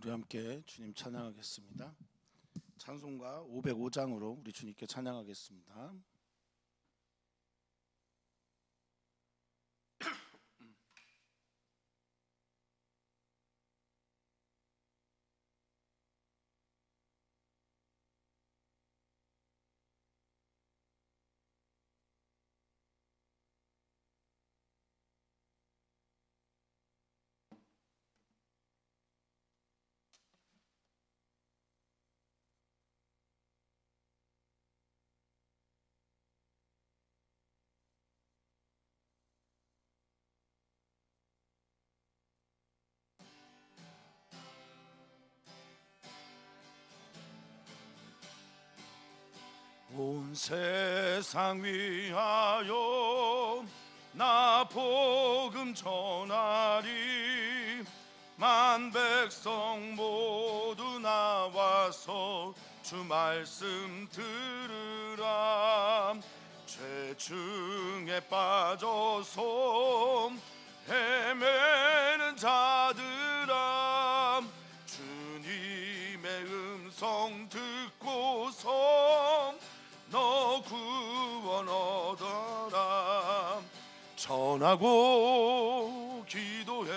우리 함께 주님 찬양하겠습니다. 찬송가 505장으로 우리 주님께 찬양하겠습니다. 온 세상 위하여 나 복음 전하리. 만 백성 모두 나와서 주 말씀 들으라. 죄중에 빠져서 헤매는 자들아, 주님의 음성 듣고서 너 구원 얻어라. 전하고 기도해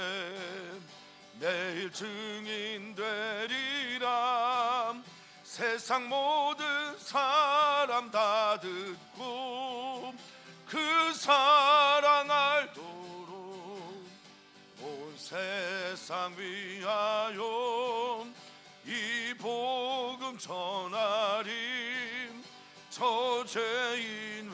매일 증인 되리라. 세상 모든 사람 다 듣고 그 사랑 알도록 온 세상 위하여 이 복음 전하리. 저죄인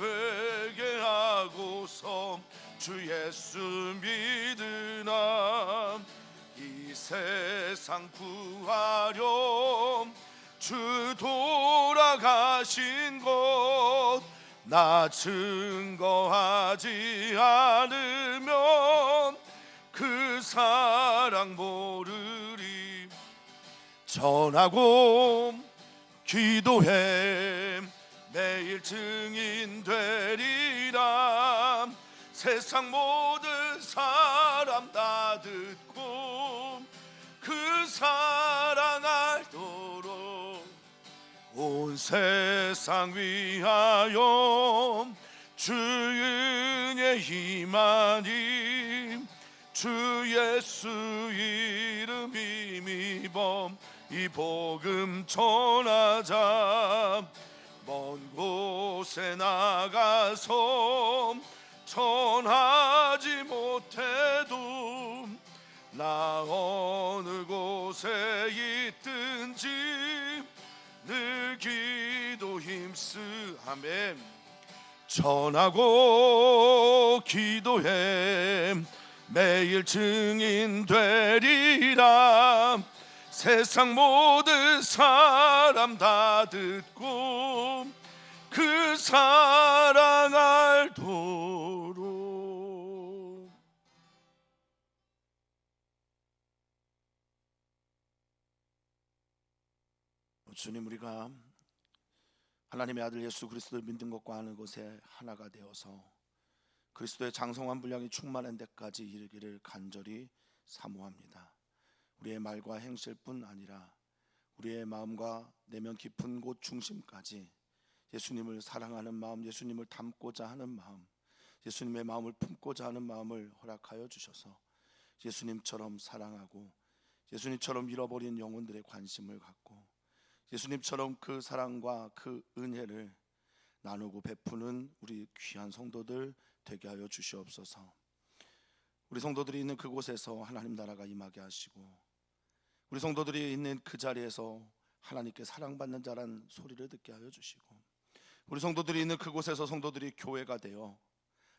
회개하고서 주 예수 믿으나 이 세상 구하려 주 돌아가신 것 나 증거하지 않으면 그 사랑 모르리. 전하고 기도해 매일 증인 되리라. 세상 모든 사람 다 듣고 그 사랑 알도록 온 세상 위하여 주 은혜 힘하니 주 예수 이름 힘입어 이 복음 전하자. 먼 곳에 나가서 전하지 못해도 나 어느 곳에 있든지 늘 기도 힘쓰. 아멘. 전하고 기도해 매일 증인 되리라. 세상 모든 사람 다 듣고 그 사랑 알도록. 주님, 우리가 하나님의 아들 예수 그리스도를 믿는 것과 아는 것에 하나가 되어서 그리스도의 장성한 분량이 충만한 데까지 이르기를 간절히 사모합니다. 우리의 말과 행실뿐 아니라 우리의 마음과 내면 깊은 곳 중심까지 예수님을 사랑하는 마음, 예수님을 닮고자 하는 마음, 예수님의 마음을 품고자 하는 마음을 허락하여 주셔서 예수님처럼 사랑하고 예수님처럼 잃어버린 영혼들의 관심을 갖고 예수님처럼 그 사랑과 그 은혜를 나누고 베푸는 우리 귀한 성도들 되게 하여 주시옵소서. 우리 성도들이 있는 그곳에서 하나님 나라가 임하게 하시고 우리 성도들이 있는 그 자리에서 하나님께 사랑받는 자란 소리를 듣게 하여 주시고 우리 성도들이 있는 그곳에서 성도들이 교회가 되어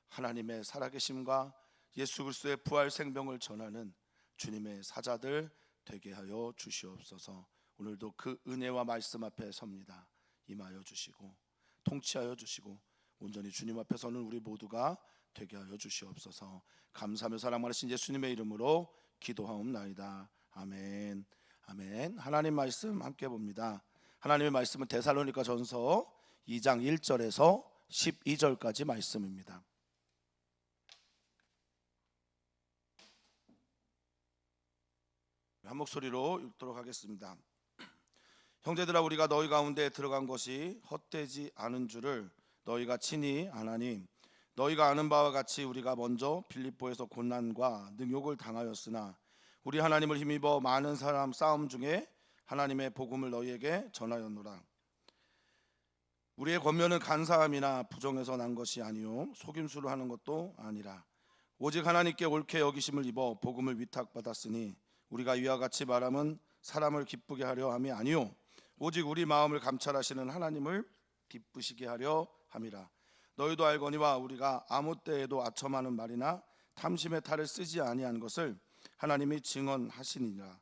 하나님의 살아계심과 예수 그리스도의 부활 생명을 전하는 주님의 사자들 되게 하여 주시옵소서. 오늘도 그 은혜와 말씀 앞에 섭니다. 임하여 주시고 통치하여 주시고 온전히 주님 앞에 서는 우리 모두가 되게 하여 주시옵소서. 감사하며 사랑 많으신 예수님의 이름으로 기도하옵나이다. 아멘. 아멘. 하나님 말씀 함께 봅니다. 하나님의 말씀은 데살로니가 전서 2장 1절에서 12절까지 말씀입니다. 한 목소리로 읽도록 하겠습니다. 형제들아, 우리가 너희 가운데 들어간 것이 헛되지 않은 줄을 너희가 친히 아나니, 너희가 아는 바와 같이 우리가 먼저 빌립보에서 고난과 능욕을 당하였으나 우리 하나님을 힘입어 많은 사람 싸움 중에 하나님의 복음을 너희에게 전하였노라. 우리의 권면은 간사함이나 부정에서 난 것이 아니요 속임수로 하는 것도 아니라 오직 하나님께 옳게 여기심을 입어 복음을 위탁받았으니 우리가 이와 같이 말함은 사람을 기쁘게 하려 함이 아니요 오직 우리 마음을 감찰하시는 하나님을 기쁘시게 하려 함이라. 너희도 알거니와 우리가 아무 때에도 아첨하는 말이나 탐심의 탈을 쓰지 아니한 것을 하나님이 증언하시니라.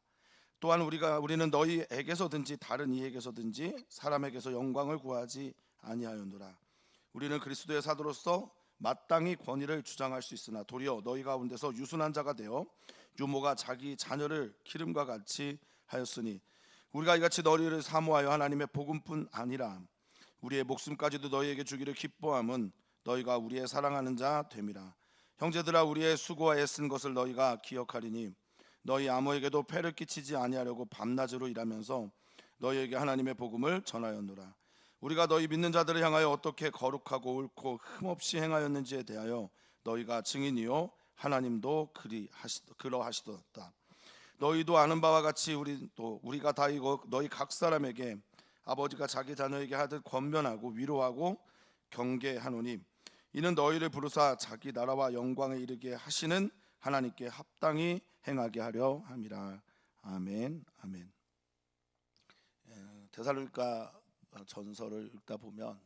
또한 우리는 너희에게서든지 다른 이에게서든지 사람에게서 영광을 구하지 아니하였노라. 우리는 그리스도의 사도로서 마땅히 권위를 주장할 수 있으나 도리어 너희 가운데서 유순한 자가 되어 유모가 자기 자녀를 기름과 같이 하였으니 우리가 이같이 너희를 사모하여 하나님의 복음뿐 아니라 우리의 목숨까지도 너희에게 주기를 기뻐함은 너희가 우리의 사랑하는 자 됨이라. 형제들아, 우리의 수고와 애쓴 것을 너희가 기억하리니 너희 아무에게도 폐를 끼치지 아니하려고 밤낮으로 일하면서 너희에게 하나님의 복음을 전하였노라. 우리가 너희 믿는 자들을 향하여 어떻게 거룩하고 옳고 흠없이 행하였는지에 대하여 너희가 증인이요 하나님도 그러하시도다. 너희도 아는 바와 같이 우리가 다 이거 너희 각 사람에게 아버지가 자기 자녀에게 하듯 권면하고 위로하고 경계하노니 이는 너희를 부르사 자기 나라와 영광에 이르게 하시는 하나님께 합당히 행하게 하려 함이라. 아멘. 아멘. 데살로니가 전서를 읽다 보면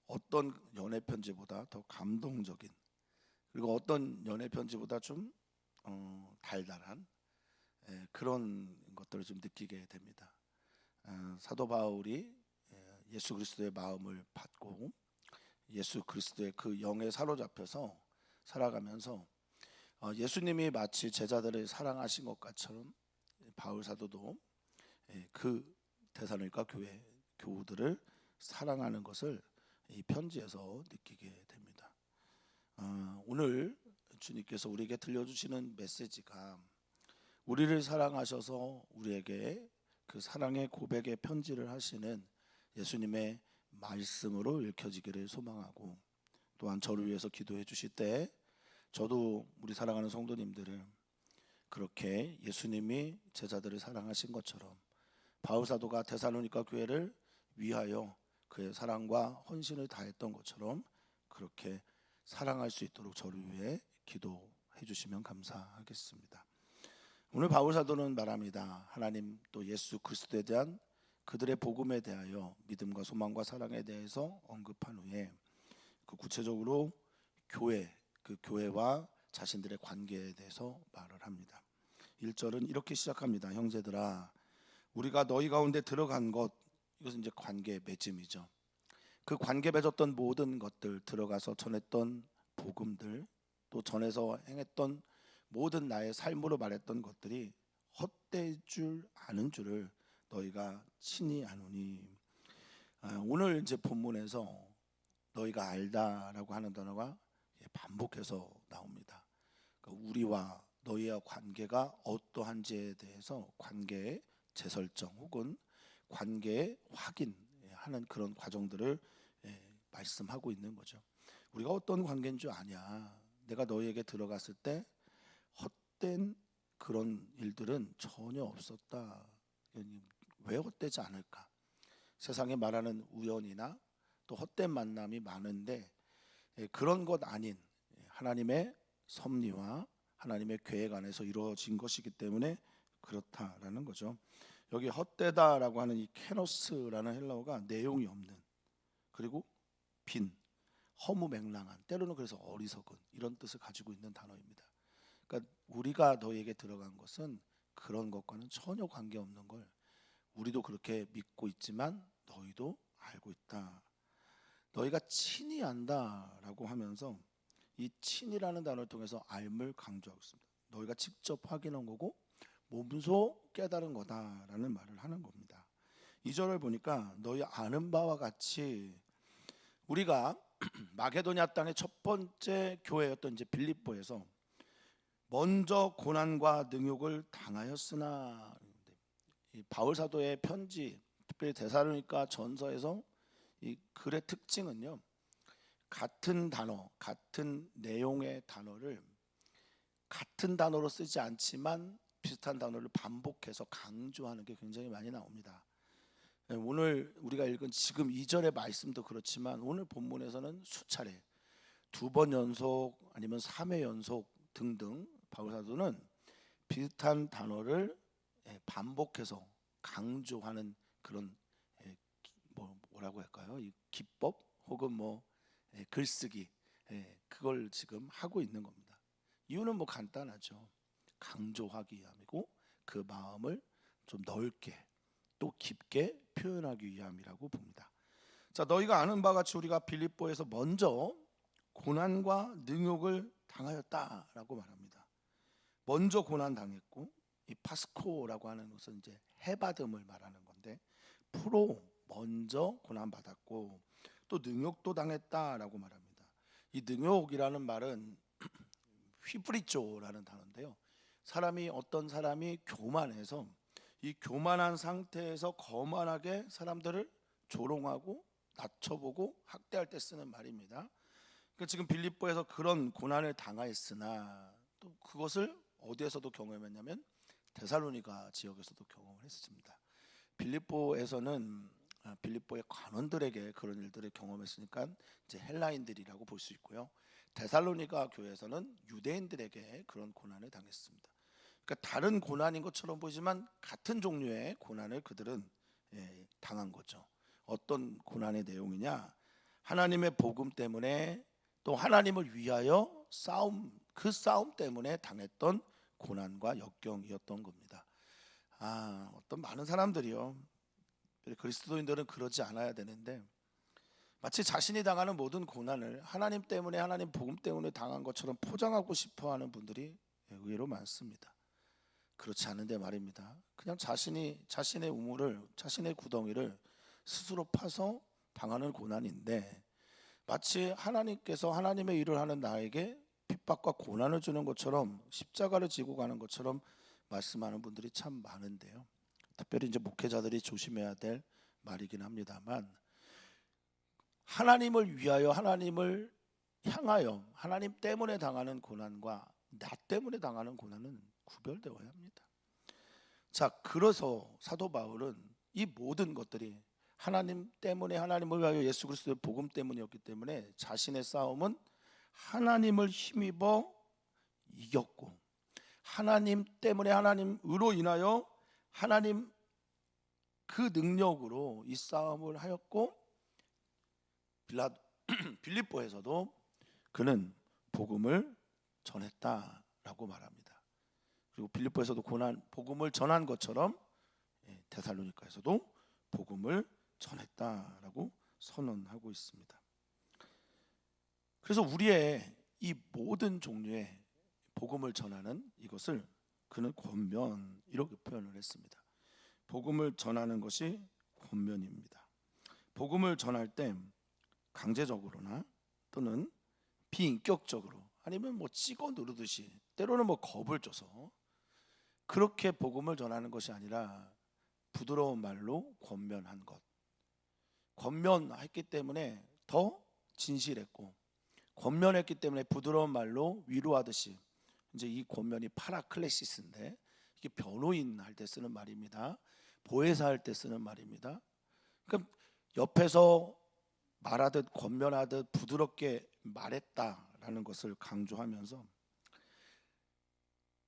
어떤 연애 편지보다 더 감동적인, 그리고 어떤 연애 편지보다 좀 달달한 그런 것들을 좀 느끼게 됩니다. 사도 바울이 예수 그리스도의 마음을 받고 예수 그리스도의 그 영에 사로잡혀서 살아가면서 예수님이 마치 제자들을 사랑하신 것 같처럼 바울 사도도 그 데살로니가 교회 교우들을 사랑하는 것을 이 편지에서 느끼게 됩니다. 오늘 주님께서 우리에게 들려주시는 메시지가 우리를 사랑하셔서 우리에게 그 사랑의 고백의 편지를 하시는 예수님의 말씀으로 읽혀지기를 소망하고, 또한 저를 위해서 기도해 주실 때 저도 우리 사랑하는 성도님들을 그렇게 예수님이 제자들을 사랑하신 것처럼 바울 사도가 데살로니가 교회를 위하여 그의 사랑과 헌신을 다했던 것처럼 그렇게 사랑할 수 있도록 저를 위해 기도해 주시면 감사하겠습니다. 오늘 바울 사도는 말합니다. 하나님 또 예수 그리스도에 대한 그들의 복음에 대하여 믿음과 소망과 사랑에 대해서 언급한 후에 그 구체적으로 그 교회와 자신들의 관계에 대해서 말을 합니다. 1절은 이렇게 시작합니다. 형제들아, 우리가 너희 가운데 들어간 것, 이것은 이제 관계 맺음이죠. 그 관계 맺었던 모든 것들, 들어가서 전했던 복음들, 또 전해서 행했던 모든 나의 삶으로 말했던 것들이 헛될 줄 아는 줄을 너희가 친히 아노니. 오늘 이제 본문에서 너희가 알다라고 하는 단어가 반복해서 나옵니다. 그러니까 우리와 너희와 관계가 어떠한지에 대해서 관계의 재설정 혹은 관계의 확인하는 그런 과정들을 말씀하고 있는 거죠. 우리가 어떤 관계인 줄 아냐. 내가 너희에게 들어갔을 때 헛된 그런 일들은 전혀 없었다. 왜 헛되지 않을까? 세상에 말하는 우연이나 또 헛된 만남이 많은데 그런 것 아닌 하나님의 섭리와 하나님의 계획 안에서 이루어진 것이기 때문에 그렇다라는 거죠. 여기 헛되다라고 하는 이 케노스라는 헬라어가 내용이 없는, 그리고 빈, 허무맹랑한, 때로는 그래서 어리석은 이런 뜻을 가지고 있는 단어입니다. 그러니까 우리가 너희에게 들어간 것은 그런 것과는 전혀 관계없는 걸 우리도 그렇게 믿고 있지만 너희도 알고 있다. 너희가 친히 안다라고 하면서 이 친이라는 단어를 통해서 알을 강조하고 있습니다. 너희가 직접 확인한 거고 몸소 깨달은 거다라는 말을 하는 겁니다. 2절을 보니까 너희 아는 바와 같이, 우리가 마게도냐 땅의 첫 번째 교회였던 이제 빌립보에서 먼저 고난과 능욕을 당하였으나, 이 바울 사도의 편지, 특별히 데살로니가 전서에서 이 글의 특징은요, 같은 단어, 같은 내용의 단어를 같은 단어로 쓰지 않지만 비슷한 단어를 반복해서 강조하는 게 굉장히 많이 나옵니다. 오늘 우리가 읽은 지금 2절의 말씀도 그렇지만 오늘 본문에서는 수차례 2번 연속 아니면 3회 연속 등등 바울 사도는 비슷한 단어를 반복해서 강조하는 그런 뭐라고 할까요? 이 기법 혹은 글쓰기, 그걸 지금 하고 있는 겁니다. 이유는 간단하죠. 강조하기 위함이고 그 마음을 좀 넓게 또 깊게 표현하기 위함이라고 봅니다. 자, 너희가 아는 바와 같이 우리가 빌립보에서 먼저 고난과 능욕을 당하였다라고 말합니다. 먼저 고난 당했고, 이 파스코라고 하는 것은 이제 해받음을 말하는 건데, 프로 먼저 고난 받았고 또 능욕도 당했다라고 말합니다. 이 능욕이라는 말은 휘브리조라는 단어인데요. 어떤 사람이 교만해서 이 교만한 상태에서 거만하게 사람들을 조롱하고 낮춰보고 학대할 때 쓰는 말입니다. 그러니까 지금 빌립보에서 그런 고난을 당하였으나 또 그것을 어디에서도 경험했냐면 데살로니가 지역에서도 경험을 했습니다. 빌립보의 관원들에게 그런 일들을 경험했으니까 이제 헬라인들이라고 볼 수 있고요. 데살로니가 교회에서는 유대인들에게 그런 고난을 당했습니다. 그러니까 다른 고난인 것처럼 보이지만 같은 종류의 고난을 그들은 당한 거죠. 어떤 고난의 내용이냐? 하나님의 복음 때문에 또 하나님을 위하여 그 싸움 때문에 당했던 고난과 역경이었던 겁니다. 어떤 많은 사람들이요, 그리스도인들은 그러지 않아야 되는데 마치 자신이 당하는 모든 고난을 하나님 때문에, 하나님 복음 때문에 당한 것처럼 포장하고 싶어하는 분들이 의외로 많습니다. 그렇지 않은데 말입니다. 그냥 자신의 우물을, 자신의 구덩이를 스스로 파서 당하는 고난인데, 마치 하나님께서 하나님의 일을 하는 나에게 핍박과 고난을 주는 것처럼, 십자가를 지고 가는 것처럼 말씀하는 분들이 참 많은데요. 특별히 이제 목회자들이 조심해야 될 말이긴 합니다만, 하나님을 위하여, 하나님을 향하여, 하나님 때문에 당하는 고난과 나 때문에 당하는 고난은 구별되어야 합니다. 자, 그래서 사도 바울은 이 모든 것들이 하나님 때문에, 하나님을 위하여 예수 그리스도의 복음 때문이었기 때문에 자신의 싸움은 하나님을 힘입어 이겼고, 하나님 때문에, 하나님으로 인하여 하나님 그 능력으로 이 싸움을 하였고, 빌립보에서도 그는 복음을 전했다라고 말합니다. 그리고 빌립보에서도 복음을 전한 것처럼 데살로니가에서도 복음을 전했다라고 선언하고 있습니다. 그래서 우리의 이 모든 종류의 복음을 전하는 이것을 그는 권면, 이렇게 표현을 했습니다. 복음을 전하는 것이 권면입니다. 복음을 전할 때 강제적으로나 또는 비인격적으로, 아니면 찍어 누르듯이, 때로는 겁을 줘서 그렇게 복음을 전하는 것이 아니라 부드러운 말로 권면한 것, 권면했기 때문에 더 진실했고, 권면했기 때문에 부드러운 말로 위로하듯이, 이제 이 권면이 파라클레시스인데 이게 변호인 할 때 쓰는 말입니다. 보혜사 할 때 쓰는 말입니다. 그럼 옆에서 말하듯 권면하듯 부드럽게 말했다라는 것을 강조하면서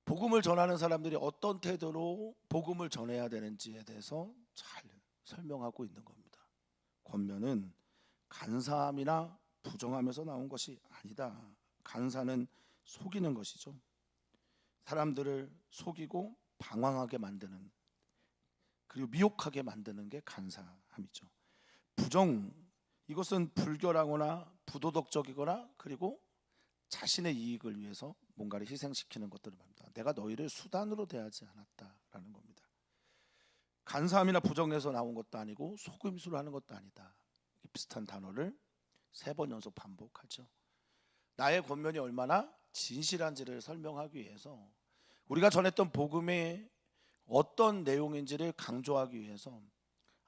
복음을 전하는 사람들이 어떤 태도로 복음을 전해야 되는지에 대해서 잘 설명하고 있는 겁니다. 권면은 간사함이나 부정하면서 나온 것이 아니다. 간사는 속이는 것이죠. 사람들을 속이고 방황하게 만드는, 그리고 미혹하게 만드는 게 간사함이죠. 부정, 이것은 불결하거나 부도덕적이거나 그리고 자신의 이익을 위해서 뭔가를 희생시키는 것들을 말합니다. 내가 너희를 수단으로 대하지 않았다라는 겁니다. 간사함이나 부정에서 나온 것도 아니고 속임수로 하는 것도 아니다. 비슷한 단어를 3번 연속 반복하죠. 나의 권면이 얼마나 진실한지를 설명하기 위해서, 우리가 전했던 복음의 어떤 내용인지를 강조하기 위해서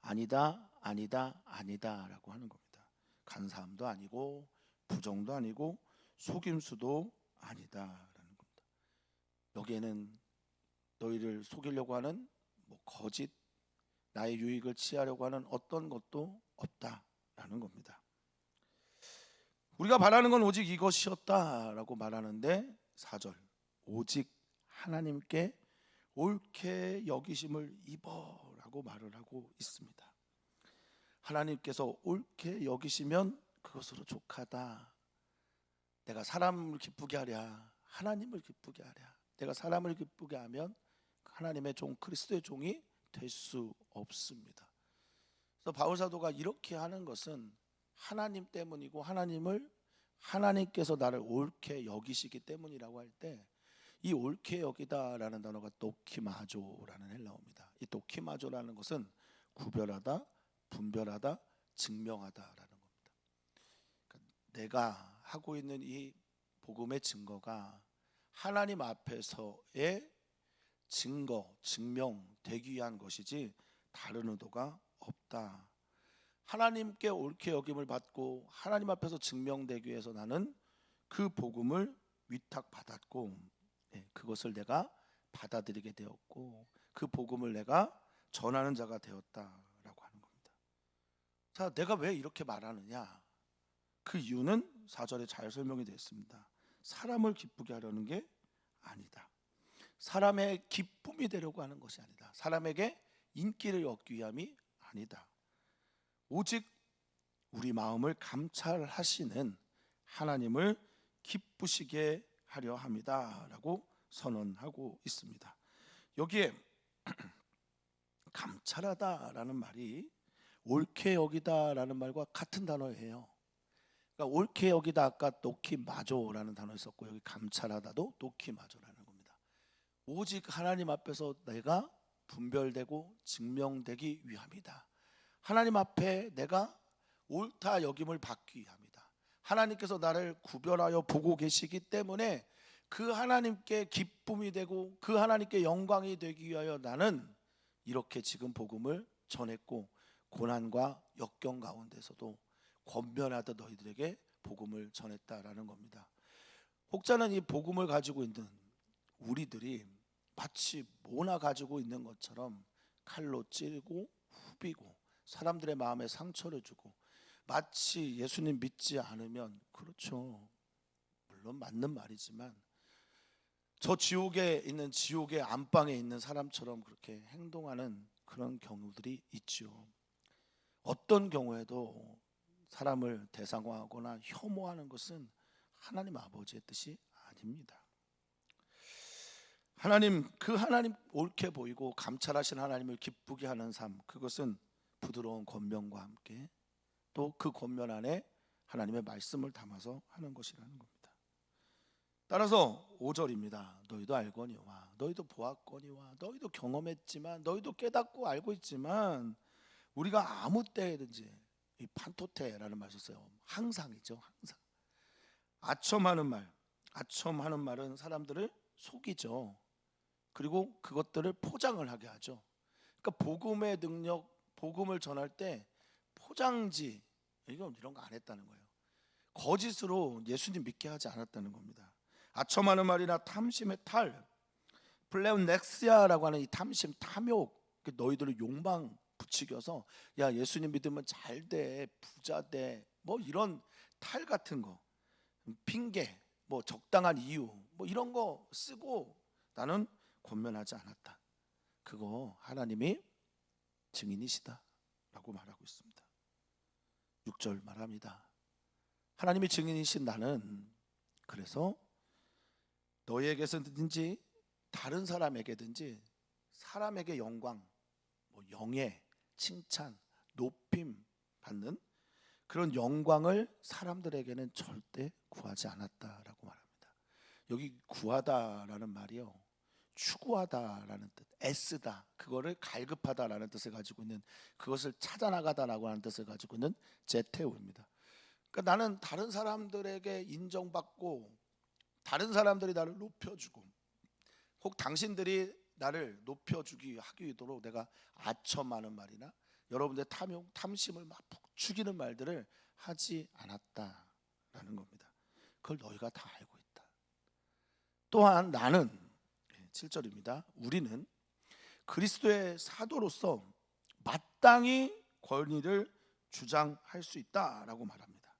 아니다, 아니다, 아니다라고 하는 겁니다. 간사함도 아니고 부정도 아니고 속임수도 아니다라는 겁니다. 여기에는 너희를 속이려고 하는 거짓, 나의 유익을 취하려고 하는 어떤 것도 없다라는 겁니다. 우리가 바라는 건 오직 이것이었다라고 말하는데 4절, 오직 하나님께 옳게 여기심을 입어라고 말을 하고 있습니다. 하나님께서 옳게 여기시면 그것으로 족하다. 내가 사람을 기쁘게 하랴, 하나님을 기쁘게 하랴. 내가 사람을 기쁘게 하면 하나님의 종, 그리스도의 종이 될 수 없습니다. 그래서 바울 사도가 이렇게 하는 것은 하나님 때문이고, 하나님께서 나를 옳게 여기시기 때문이라고 할 때, 이 옳게 여기다라는 단어가 도키마조라는 헬라어입니다. 이 도키마조라는 것은 구별하다, 분별하다, 증명하다라는 겁니다. 그러니까 내가 하고 있는 이 복음의 증거가 하나님 앞에서의 증거, 증명되기 위한 것이지 다른 의도가 없다. 하나님께 옳게 여김을 받고 하나님 앞에서 증명되기 위해서 나는 그 복음을 위탁받았고, 그것을 내가 받아들이게 되었고, 그 복음을 내가 전하는 자가 되었다라고 하는 겁니다. 자, 내가 왜 이렇게 말하느냐? 그 이유는 4절에 잘 설명이 되어 있습니다. 사람을 기쁘게 하려는 게 아니다. 사람의 기쁨이 되려고 하는 것이 아니다. 사람에게 인기를 얻기 위함이 아니다. 오직 우리 마음을 감찰하시는 하나님을 기쁘시게 하려 합니다 라고 선언하고 있습니다. 여기에 감찰하다라는 말이 옳게 여기다라는 말과 같은 단어예요. 그러니까 옳게 여기다 아까 도키마조라는 단어 썼고, 여기 감찰하다도 도키마조라는 겁니다. 오직 하나님 앞에서 내가 분별되고 증명되기 위함이다. 하나님 앞에 내가 옳다 여김을 받기 위함이다. 하나님께서 나를 구별하여 보고 계시기 때문에 그 하나님께 기쁨이 되고 그 하나님께 영광이 되기 위하여 나는 이렇게 지금 복음을 전했고, 고난과 역경 가운데서도 권면하듯 너희들에게 복음을 전했다라는 겁니다. 혹자는 이 복음을 가지고 있는 우리들이 마치 모나 가지고 있는 것처럼 칼로 찌르고 후비고 사람들의 마음에 상처를 주고, 마치 예수님 믿지 않으면, 그렇죠, 물론 맞는 말이지만 저 지옥에 있는, 지옥의 안방에 있는 사람처럼 그렇게 행동하는 그런 경우들이 있죠. 어떤 경우에도 사람을 대상화하거나 혐오하는 것은 하나님 아버지의 뜻이 아닙니다. 그 하나님 옳게 보이고 감찰하신 하나님을 기쁘게 하는 삶, 그것은 부드러운 권면과 함께 또 그 권면 안에 하나님의 말씀을 담아서 하는 것이라는 겁니다. 따라서 5절입니다. 너희도 알거니와, 너희도 보았거니와, 너희도 경험했지만, 너희도 깨닫고 알고 있지만, 우리가 아무 때든지, 이 판토테라는 말 썼어요. 항상이죠, 항상. 아첨하는 말은 사람들을 속이죠. 그리고 그것들을 포장을 하게 하죠. 그러니까 복음의 능력, 복음을 전할 때 포장지, 이런 거 안 했다는 거예요. 거짓으로 예수님 믿게 하지 않았다는 겁니다. 아첨하는 말이나 탐심의 탈, 플레온넥시아라고 하는 이 탐심, 탐욕, 너희들을 욕망 부추겨서 야, 예수님 믿으면 잘 돼, 부자 돼, 이런 탈 같은 거, 핑계, 적당한 이유, 이런 거 쓰고 나는 권면하지 않았다. 그거 하나님이 증인이시다 라고 말하고 있습니다. 6절 말합니다. 하나님이 증인이신 나는 그래서 너희에게서든지 다른 사람에게든지 사람에게 영광, 영예, 칭찬, 높임 받는 그런 영광을 사람들에게는 절대 구하지 않았다라고 말합니다. 여기 구하다라는 말이요, 추구하다라는 뜻, 애쓰다, 그거를 갈급하다라는 뜻을 가지고 있는, 그것을 찾아나가다라고 하는 뜻을 가지고 있는 제테오입니다. 그러니까 나는 다른 사람들에게 인정받고 다른 사람들이 나를 높여주고 혹 당신들이 나를 높여주기 하기도록 내가 아첨하는 말이나 여러분들의 탐심을 막 부추기는 말들을 하지 않았다라는 겁니다. 그걸 너희가 다 알고 있다. 또한 나는 7절입니다. 우리는 그리스도의 사도로서 마땅히 권위를 주장할 수 있다라고 말합니다.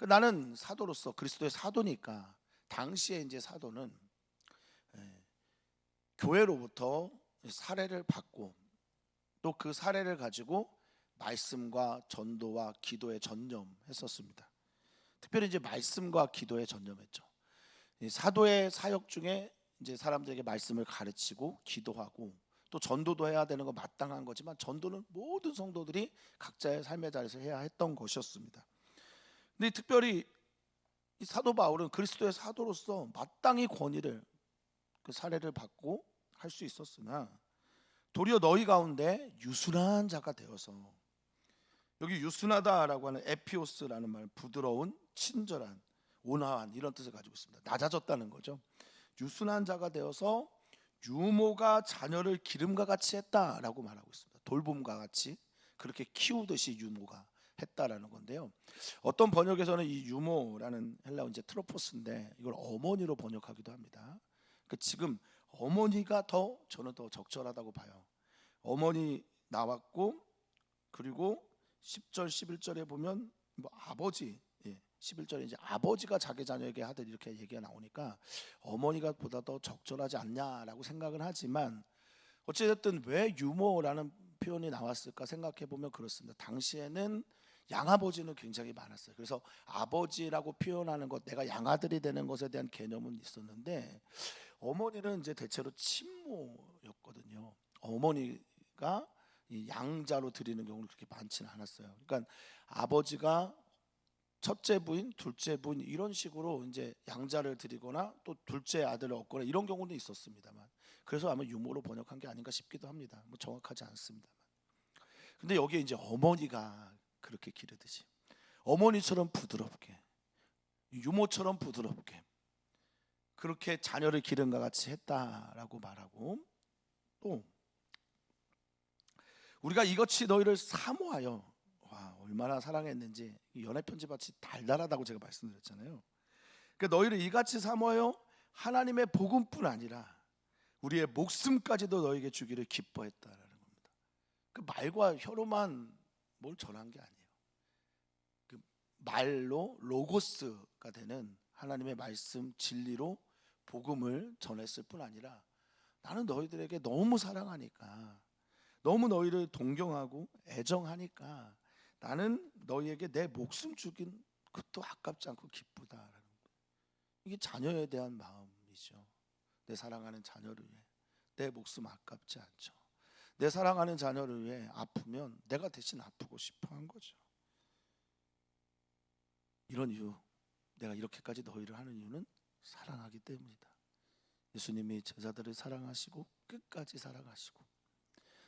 나는 사도로서 그리스도의 사도니까 당시에 이제 사도는 교회로부터 사례를 받고 또 그 사례를 가지고 말씀과 전도와 기도에 전념했었습니다. 특별히 이제 말씀과 기도에 전념했죠. 사도의 사역 중에 이제 사람들에게 말씀을 가르치고 기도하고 또 전도도 해야 되는 거 마땅한 거지만 전도는 모든 성도들이 각자의 삶의 자리에서 해야 했던 것이었습니다. 근데 특별히 이 사도 바울은 그리스도의 사도로서 마땅히 권위를 그 사례를 받고 할 수 있었으나 도리어 너희 가운데 유순한 자가 되어서, 여기 유순하다라고 하는 에피오스라는 말, 부드러운, 친절한, 온화한 이런 뜻을 가지고 있습니다. 낮아졌다는 거죠. 유순한 자가 되어서 유모가 자녀를 기름과 같이 했다라고 말하고 있습니다. 돌봄과 같이 그렇게 키우듯이 유모가 했다라는 건데요. 어떤 번역에서는 이 유모라는 헬라어 이제 트로포스인데 이걸 어머니로 번역하기도 합니다. 지금 어머니가 저는 더 적절하다고 봐요. 어머니 나왔고 그리고 10절 11절에 보면 뭐 아버지, 11절에 이제 아버지가 자기 자녀에게 하듯 이렇게 얘기가 나오니까 어머니가 보다 더 적절하지 않냐라고 생각은 하지만 어찌됐든 왜 유모라는 표현이 나왔을까 생각해 보면 그렇습니다. 당시에는 양아버지는 굉장히 많았어요. 그래서 아버지라고 표현하는 것, 내가 양아들이 되는 것에 대한 개념은 있었는데 어머니는 이제 대체로 친모였거든요. 어머니가 이 양자로 드리는 경우는 그렇게 많지는 않았어요. 그러니까 아버지가 첫째 부인, 둘째 부인 이런 식으로 이제 양자를 드리거나 또 둘째 아들을 얻거나 이런 경우는 있었습니다만, 그래서 아마 유모로 번역한 게 아닌가 싶기도 합니다. 뭐 정확하지 않습니다만. 근데 여기에 이제 어머니가 그렇게 기르듯이 어머니처럼 부드럽게, 유모처럼 부드럽게 그렇게 자녀를 기름과 같이 했다라고 말하고, 또 우리가 이같이 너희를 사모하여, 와 얼마나 사랑했는지, 연애 편지같이 달달하다고 제가 말씀드렸잖아요. 그러니까 너희를 이같이 사모하여 하나님의 복음뿐 아니라 우리의 목숨까지도 너에게 주기를 기뻐했다라는 겁니다. 그 말과 혀로만 뭘 전한 게 아니에요. 그 말로 로고스가 되는 하나님의 말씀 진리로 복음을 전했을 뿐 아니라 나는 너희들에게 너무 사랑하니까, 너무 너희를 동경하고 애정하니까 나는 너희에게 내 목숨 주긴 그것도 아깝지 않고 기쁘다라는 거예요. 이게 자녀에 대한 마음이죠. 내 사랑하는 자녀를 위해 내 목숨 아깝지 않죠. 내 사랑하는 자녀를 위해 아프면 내가 대신 아프고 싶어 한 거죠. 이런 이유, 내가 이렇게까지 너희를 하는 이유는 사랑하기 때문이다. 예수님이 제자들을 사랑하시고 끝까지 사랑하시고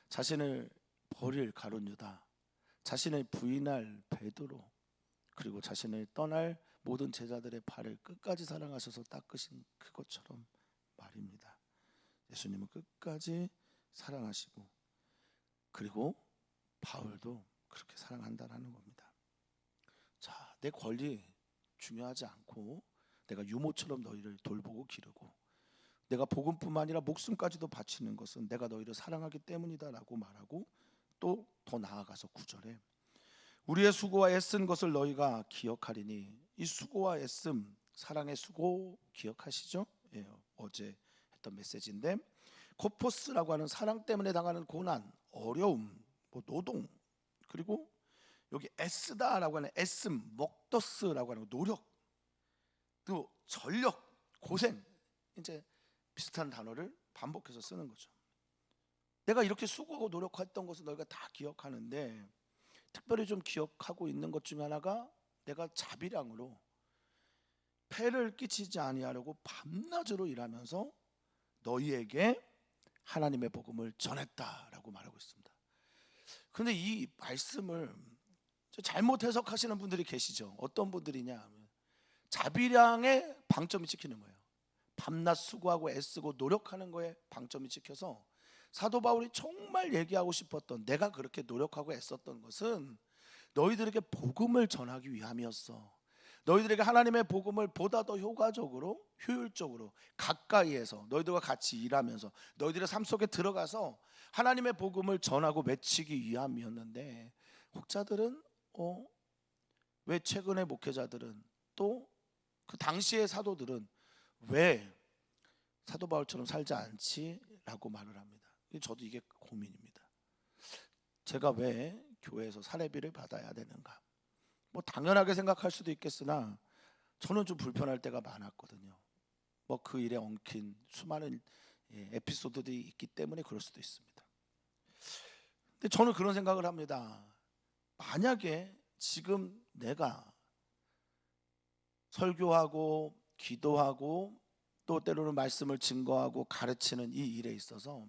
자신을 버릴 가룟 유다, 자신을 부인할 베드로, 그리고 자신을 떠날 모든 제자들의 발을 끝까지 사랑하셔서 닦으신 그것처럼 말입니다. 예수님은 끝까지 사랑하시고 그리고 바울도 그렇게 사랑한다라는 겁니다. 자, 내 권리 중요하지 않고 내가 유모처럼 너희를 돌보고 기르고 내가 복음뿐만 아니라 목숨까지도 바치는 것은 내가 너희를 사랑하기 때문이다라고 말하고, 또 더 나아가서 9절에 우리의 수고와 애쓴 것을 너희가 기억하리니, 이 수고와 애씀, 사랑의 수고 기억하시죠? 예, 어제 했던 메시지인데, 코포스라고 하는 사랑 때문에 당하는 고난, 어려움, 뭐 노동, 그리고 여기 애쓰다라고 하는 애씀, 먹더스라고 하는 노력, 또 전력, 고생, 이제 비슷한 단어를 반복해서 쓰는 거죠. 내가 이렇게 수고하고 노력했던 것을 너희가 다 기억하는데, 특별히 좀 기억하고 있는 것 중에 하나가 내가 자비량으로 폐를 끼치지 아니하려고 밤낮으로 일하면서 너희에게 하나님의 복음을 전했다라고 말하고 있습니다. 그런데 이 말씀을 잘못 해석하시는 분들이 계시죠. 어떤 분들이냐 하면 자비량에 방점이 찍히는 거예요. 밤낮 수고하고 애쓰고 노력하는 거에 방점이 찍혀서 사도 바울이 정말 얘기하고 싶었던, 내가 그렇게 노력하고 애썼던 것은 너희들에게 복음을 전하기 위함이었어. 너희들에게 하나님의 복음을 보다 더 효과적으로, 효율적으로, 가까이에서 너희들과 같이 일하면서 너희들의 삶 속에 들어가서 하나님의 복음을 전하고 맺히기 위함이었는데, 혹자들은 왜 최근의 목회자들은, 또 그 당시의 사도들은 왜 사도 바울처럼 살지 않지? 라고 말을 합니다. 저도 이게 고민입니다. 제가 왜 교회에서 사례비를 받아야 되는가? 뭐 당연하게 생각할 수도 있겠으나 저는 좀 불편할 때가 많았거든요. 뭐 그 일에 엉킨 수많은 에피소드들이 있기 때문에 그럴 수도 있습니다. 근데 저는 그런 생각을 합니다. 만약에 지금 내가 설교하고 기도하고 또 때로는 말씀을 증거하고 가르치는 이 일에 있어서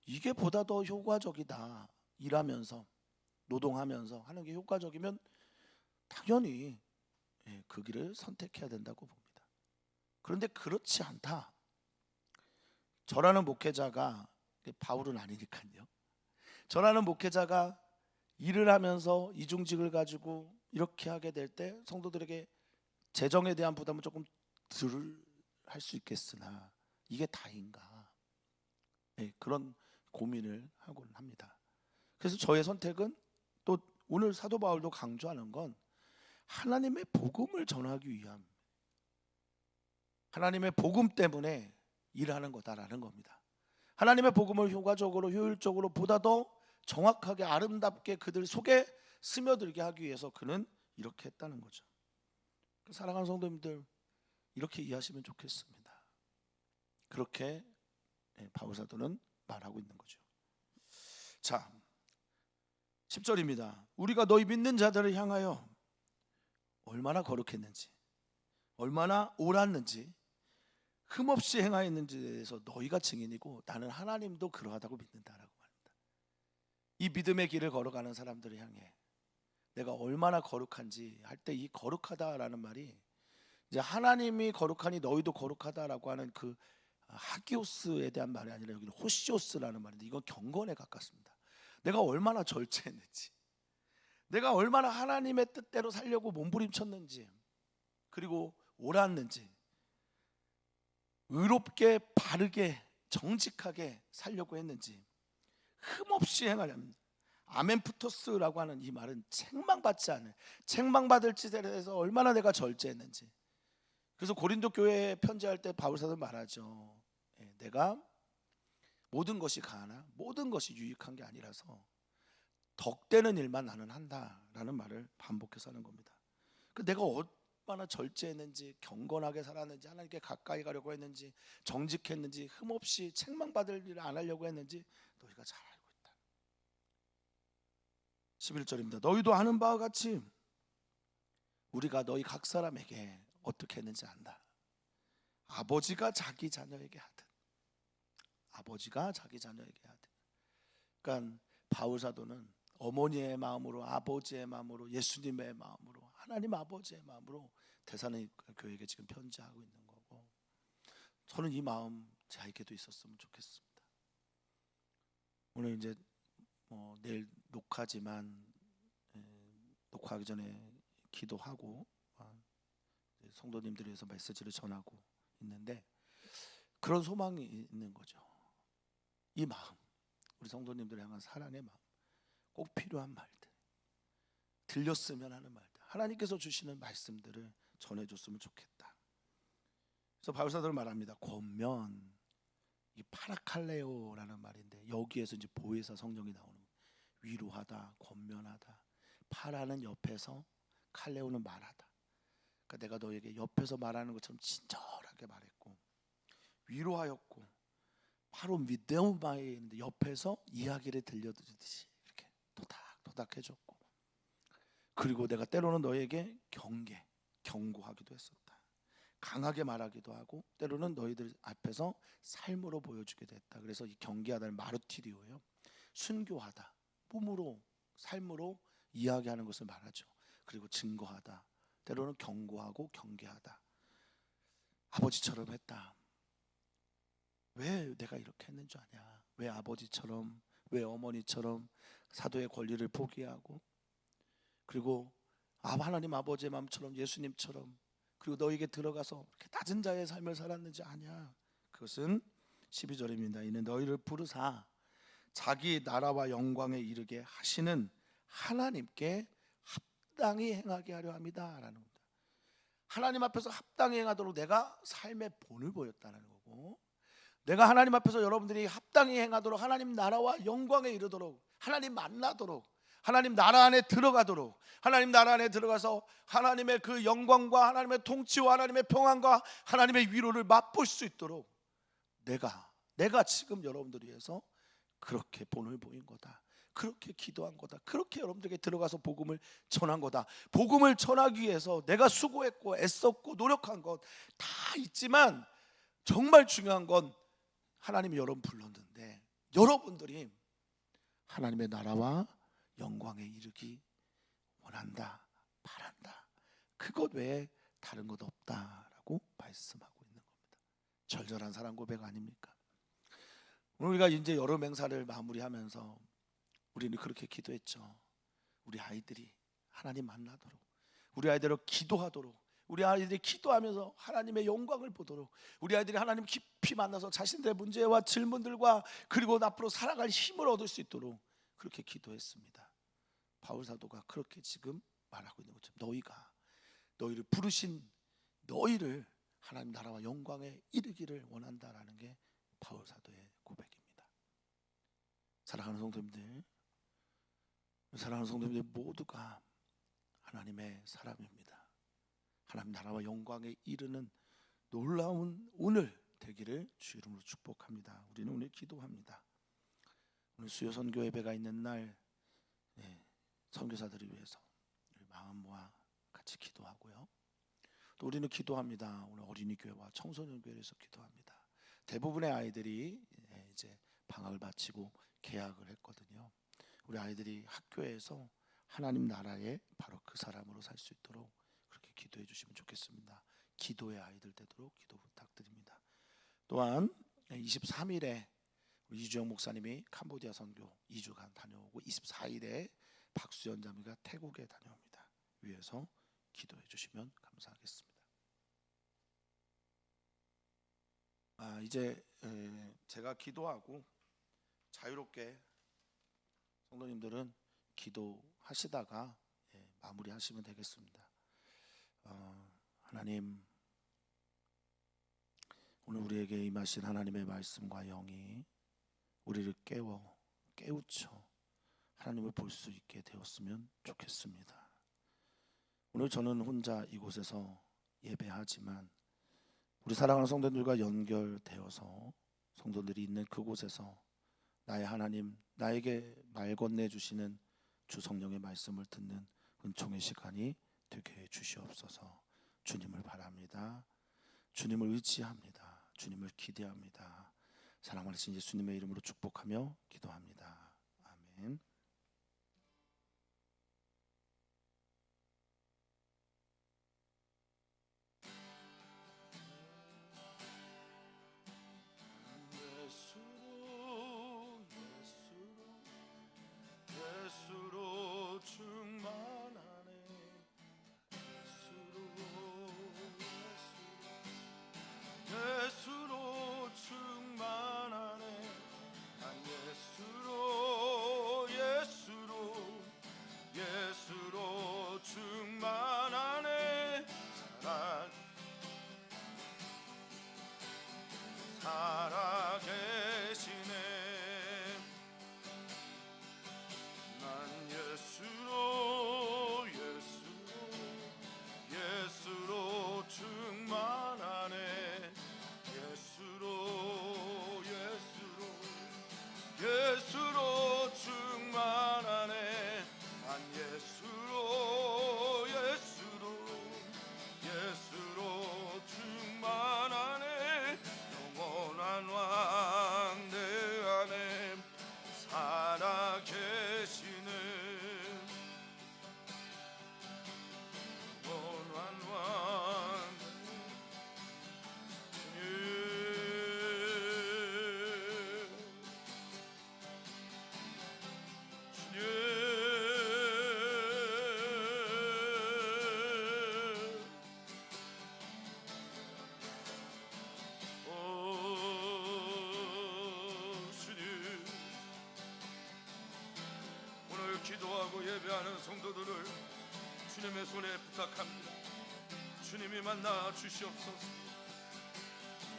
이게 보다 더 효과적이다, 일하면서 노동하면서 하는 게 효과적이면 당연히 그 길을 선택해야 된다고 봅니다. 그런데 그렇지 않다. 저라는 목회자가, 바울은 아니니까요, 저라는 목회자가 일을 하면서 이중직을 가지고 이렇게 하게 될 때 성도들에게 재정에 대한 부담은 조금 덜 할 수 있겠으나 이게 다인가? 그런 고민을 하곤 합니다. 그래서 저의 선택은, 또 오늘 사도 바울도 강조하는 건 하나님의 복음을 전하기 위함, 하나님의 복음 때문에 일하는 거다라는 겁니다. 하나님의 복음을 효과적으로, 효율적으로, 보다 더 정확하게, 아름답게 그들 속에 스며들게 하기 위해서 그는 이렇게 했다는 거죠. 사랑하는 성도님들, 이렇게 이해하시면 좋겠습니다. 그렇게 바울 사도는 말하고 있는 거죠. 자, 10절입니다. 우리가 너희 믿는 자들을 향하여 얼마나 거룩했는지, 얼마나 옳았는지, 흠없이 행하였는지에 대해서 너희가 증인이고 나는 하나님도 그러하다고 믿는다라고 말합니다. 이 믿음의 길을 걸어가는 사람들을 향해 내가 얼마나 거룩한지 할 때, 이 거룩하다라는 말이 이제 하나님이 거룩하니 너희도 거룩하다라고 하는 그 하기오스에 대한 말이 아니라 여기는 호시오스라는 말인데, 이건 경건에 가깝습니다. 내가 얼마나 절제했는지, 내가 얼마나 하나님의 뜻대로 살려고 몸부림쳤는지, 그리고 옳았는지, 의롭게, 바르게, 정직하게 살려고 했는지, 흠없이 행하려면, 아멘푸토스라고 하는 이 말은 책망받지 않을, 책망받을 짓에 대해서 얼마나 내가 절제했는지. 그래서 고린도 교회에 편지할 때 바울 사도는 말하죠. 내가 모든 것이 가하나 모든 것이 유익한 게 아니라서 덕되는 일만 나는 한다라는 말을 반복해서 하는 겁니다. 내가 얼마나 절제했는지, 경건하게 살았는지, 하나님께 가까이 가려고 했는지, 정직했는지, 흠없이 책망받을 일을 안 하려고 했는지 너희가 잘 알고 있다. 11절입니다. 너희도 아는 바와 같이 우리가 너희 각 사람에게 어떻게 했는지 안다. 아버지가 자기 자녀에게 하듯, 아버지가 자기 자녀에게 하듯. 그러니까 바울 사도는 어머니의 마음으로, 아버지의 마음으로, 예수님의 마음으로, 하나님 아버지의 마음으로 데살로니가 교회에게 지금 편지하고 있는 거고, 저는 이 마음 저에게도 있었으면 좋겠습니다. 오늘 이제 내일 녹화지만 녹화하기 전에 기도하고 성도님들을 위해서 메시지를 전하고 있는데, 그런 소망이 있는 거죠. 이 마음, 우리 성도님들을 향한 사랑의 마음, 꼭 필요한 말들, 들렸으면 하는 말들, 하나님께서 주시는 말씀들을 전해줬으면 좋겠다. 그래서 바울 사도는 말합니다. 권면, 이 파라칼레오라는 말인데, 여기에서 이제 보혜사 성령이 나오는 거예요. 위로하다, 권면하다. 파라는 옆에서, 칼레오는 말하다. 그러니까 내가 너에게 옆에서 말하는 것처럼 친절하게 말했고, 위로하였고, 바로 미데오마에 있는데 옆에서 이야기를 들려드리듯이 이렇게 토닥토닥 해줬고, 그리고 내가 때로는 너에게 경고하기도 했었다. 강하게 말하기도 하고, 때로는 너희들 앞에서 삶으로 보여주게 됐다. 그래서 이 경계하다는 마르티리오예요. 순교하다, 몸으로, 삶으로 이야기하는 것을 말하죠. 그리고 증거하다, 때로는 경고하고 경계하다. 아버지처럼 했다. 왜 내가 이렇게 했는 줄 아냐? 왜 아버지처럼, 왜 어머니처럼 사도의 권리를 포기하고, 그리고 하나님 아버지의 마음처럼 예수님처럼, 그리고 너에게 들어가서 이렇게 낮은 자의 삶을 살았는지 아냐? 그것은 12절입니다. 이는 너희를 부르사 자기 나라와 영광에 이르게 하시는 하나님께 합당히 행하게 하려 합니다 라는 겁니다. 하나님 앞에서 합당히 행하도록 내가 삶의 본을 보였다는 거고, 내가 하나님 앞에서 여러분들이 합당히 행하도록, 하나님 나라와 영광에 이르도록, 하나님 만나도록, 하나님 나라 안에 들어가도록, 하나님 나라 안에 들어가서 하나님의 그 영광과 하나님의 통치와 하나님의 평안과 하나님의 위로를 맛볼 수 있도록 내가 지금 여러분들 위해서 그렇게 본을 보인 거다, 그렇게 기도한 거다, 그렇게 여러분들에게 들어가서 복음을 전한 거다. 복음을 전하기 위해서 내가 수고했고 애썼고 노력한 것 다 있지만, 정말 중요한 건 하나님이 여러분 불렀는데 여러분들이 하나님의 나라와 영광에 이르기 원한다, 바란다, 그것 외에 다른 것 없다라고 말씀하고 있는 겁니다. 절절한 사랑 고백 아닙니까? 오늘 우리가 이제 여름 행사를 마무리하면서 우리는 그렇게 기도했죠. 우리 아이들이 하나님 만나도록, 우리 아이들을 기도하도록, 우리 아이들이 기도하면서 하나님의 영광을 보도록, 우리 아이들이 하나님 깊이 만나서 자신들의 문제와 질문들과 그리고 앞으로 살아갈 힘을 얻을 수 있도록 그렇게 기도했습니다. 바울 사도가 그렇게 지금 말하고 있는 것처럼 너희를 부르신 너희를 하나님 나라와 영광에 이르기를 원한다라는 게 바울 사도의 고백입니다. 사랑하는 성도님들 모두가 하나님의 사람입니다. 하나님 나라와 영광에 이르는 놀라운 오늘 되기를 주 이름으로 축복합니다. 우리는 오늘 기도합니다. 오늘 수요 선교 예배가 있는 날 선교사들을 위해서 마음 모아 같이 기도하고요. 또 우리는 기도합니다. 오늘 어린이 교회와 청소년 교회에서 기도합니다. 대부분의 아이들이 이제 방학을 마치고 개학을 했거든요. 우리 아이들이 학교에서 하나님 나라에 바로 그 사람으로 살 수 있도록 그렇게 기도해 주시면 좋겠습니다. 기도의 아이들 되도록 기도 부탁드립니다. 또한 23일에 우리 이주영 목사님이 캄보디아 선교 2주간 다녀오고 24일에 박수연 자매가 태국에 다녀옵니다. 위해서 기도해 주시면 감사하겠습니다. 이제 제가 기도하고 자유롭게 성도님들은 기도하시다가 마무리하시면 되겠습니다. 하나님, 오늘 우리에게 임하신 하나님의 말씀과 영이 우리를 깨우쳐 하나님을 볼 수 있게 되었으면 좋겠습니다. 오늘 저는 혼자 이곳에서 예배하지만 우리 사랑하는 성도들과 연결되어서 성도들이 있는 그곳에서 나의 하나님, 나에게 말 건네주시는 주 성령의 말씀을 듣는 은총의 시간이 되게 해 주시옵소서. 주님을 바랍니다. 주님을 의지합니다. 주님을 기대합니다. 사랑하신 예수님의 이름으로 축복하며 기도합니다. 아멘. 예수로 충만하네. 예수로 충만하네. 난 예수로 기도하고 예배하는 성도들을 주님의 손에 부탁합니다. 주님이 만나 주시옵소서.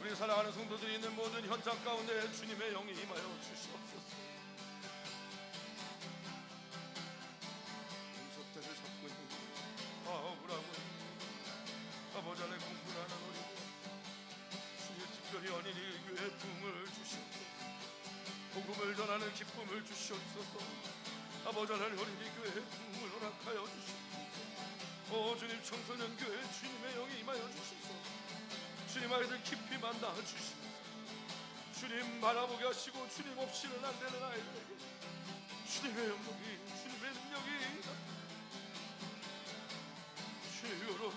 우리 사랑하는 성도들이 있는 모든 현장 가운데 주님의 영이 임하여 주시옵소서. 인석대를 잡고 있는 바울하고 아버지 안에 공부하는 우리 주님 특별히 어린이 교회 부흥을 주시옵소서. 복음을 전하는 기쁨을 주시옵소서. 아버지 하나님 어린이 교회 부흥을 허락하여 주시옵소서. 오 주님 청소년 교회 주님의 영이 임하여 주시옵소서. 주님 아이들 깊이 만나 주시옵소서. 주님 바라보게 하시고 주님 없이는 안 되는 아이들에게 주님의 영광이 주님의 능력이 주여